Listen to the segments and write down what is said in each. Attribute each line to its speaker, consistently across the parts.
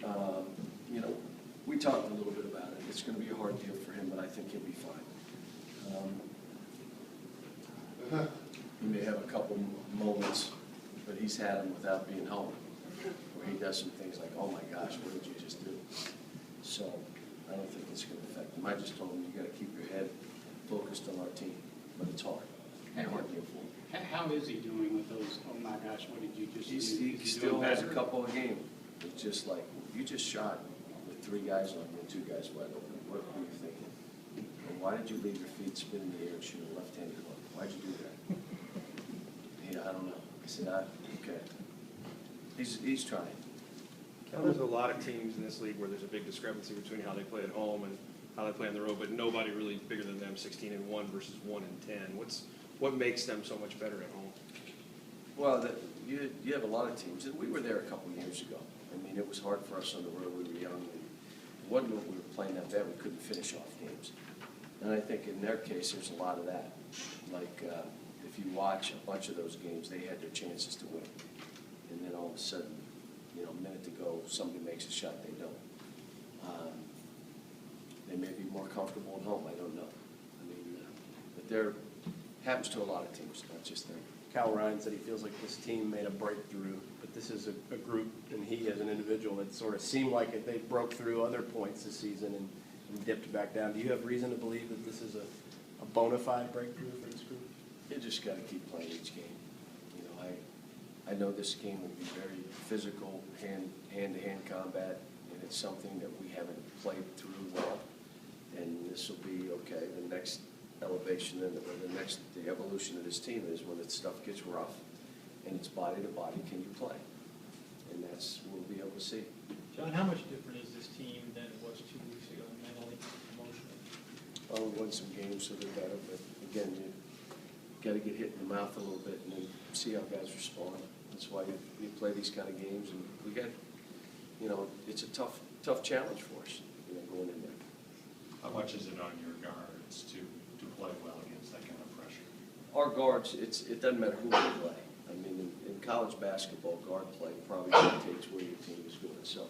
Speaker 1: You know, we talked a little bit about it. It's going to be a hard deal for him, but I think he'll be fine. He may have a couple moments, but he's had them without being home, where he does some things like, oh my gosh, what did you just do? So I don't think it's going to affect him. I just told him, you got to keep your head focused on our team, but it's hard. It's hard deal for him.
Speaker 2: How is he doing with those, oh my gosh, what did you just do?
Speaker 1: He still has a couple of games. It's just like, you just shot with 3 guys on you and 2 guys wide open. What were you thinking? And why did you leave your feet spin in the air and shoot a left-handed hook? Why'd you do that? Yeah, I don't know. I said, okay. He's trying.
Speaker 3: There's a lot of teams in this league where there's a big discrepancy between how they play at home and how they play on the road, but nobody really bigger than them, 16-1 versus 1-10. What makes them so much better at home?
Speaker 1: Well, you have a lot of teams, and we were there a couple of years ago. I mean, it was hard for us on the road. We were young, and it wasn't what we were playing that bad. We couldn't finish off games. And I think in their case, there's a lot of that. Like, if you watch a bunch of those games, they had their chances to win. And then all of a sudden, you know, a minute to go, somebody makes a shot, they don't. They may be more comfortable at home, I don't know. I mean, but there happens to a lot of teams, not just them.
Speaker 4: Cal Ryan said he feels like this team made a breakthrough, but this is a group, and he as an individual, that sort of seemed like they broke through other points this season and dipped back down. Do you have reason to believe that this is a bona fide breakthrough for this group?
Speaker 1: You just got to keep playing each game. You know, I know this game will be very physical, hand-to-hand combat, and it's something that we haven't played through well. And this will be okay. The next elevation and the evolution of this team is when stuff gets rough and it's body to body, can you play? And that's we'll be able to see.
Speaker 5: John, how much different is this team than it was 2 weeks ago, mentally, emotionally?
Speaker 1: Well, we won some games, so they're better. But again, you got to get hit in the mouth a little bit and then see how guys respond. That's why you play these kind of games, and we got, you know, it's a tough challenge for us, you know, going in there.
Speaker 6: How much is it on your guards to play well against that kind of pressure?
Speaker 1: Our guards, it doesn't matter who we play. I mean, in college basketball, guard play probably dictates where your team is going. So,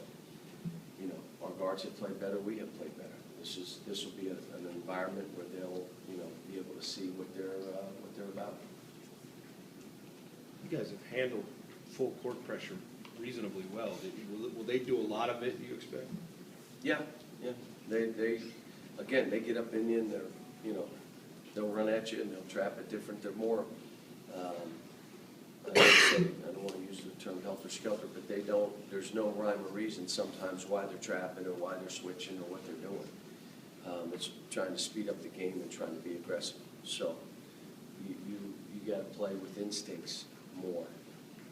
Speaker 1: you know, our guards have played better. We have played better. This will be an environment where they'll, you know, be able to see what they're about.
Speaker 3: You guys have handled full court pressure reasonably well. Will they do a lot of it, you expect?
Speaker 1: Yeah. They again, they get up in you and they're, you know, they'll run at you and they'll trap it different. They're more, I don't want to use the term helter-skelter, but there's no rhyme or reason sometimes why they're trapping or why they're switching or what they're doing. It's trying to speed up the game and trying to be aggressive. So you got to play with instincts more.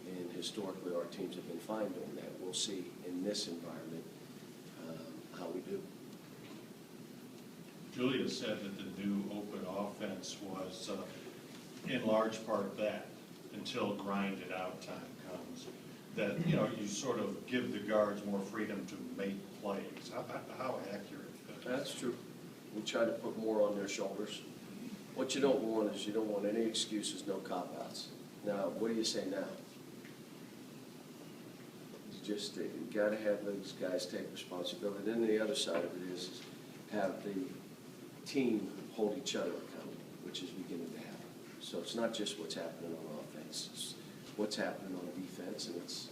Speaker 1: And historically, our teams have been fine doing that. We'll see in this environment how we do.
Speaker 6: Julia said that the new open offense was in large part that, until grinded out time comes, that, you know, you sort of give the guards more freedom to make plays. How accurate?
Speaker 1: That's true. We try to put more on their shoulders. What you don't want is you don't want any excuses, no cop-outs. Now, what do you say now? You just got to have those guys take responsibility. Then the other side of it is have the team hold each other accountable, which is beginning to happen. So it's not just what's happening on offense, it's what's happening on defense, and it's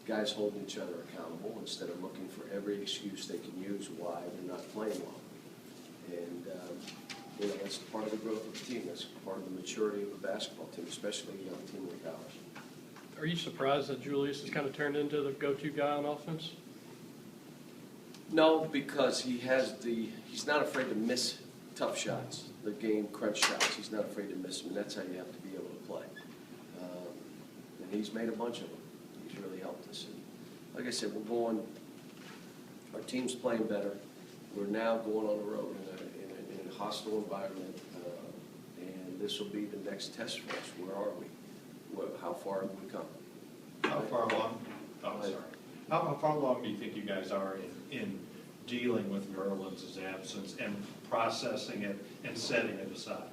Speaker 1: guys holding each other accountable instead of looking for every excuse they can use why they're not playing well. And you know, that's part of the growth of the team. That's part of the maturity of the basketball team, especially a young team like ours.
Speaker 5: Are you surprised that Julius has kind of turned into the go-to guy on offense?
Speaker 1: No, because he's not afraid to miss tough shots, the game crunch shots. He's not afraid to miss them, and that's how you have to be able to play. And he's made a bunch of them. He's really helped us. And like I said, our team's playing better. We're now going on the road in a hostile environment, and this will be the next test for us. Where are we? How far have we come?
Speaker 6: How far along? Oh, sorry. How far along do you think you guys are in dealing with Merlin's absence and processing it and setting it aside?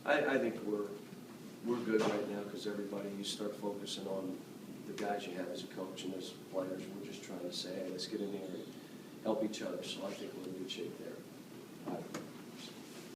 Speaker 1: I think we're good right now because everybody, you start focusing on the guys you have as a coach and as players, we're just trying to say, hey, let's get in there and help each other. So I think we're in good shape there.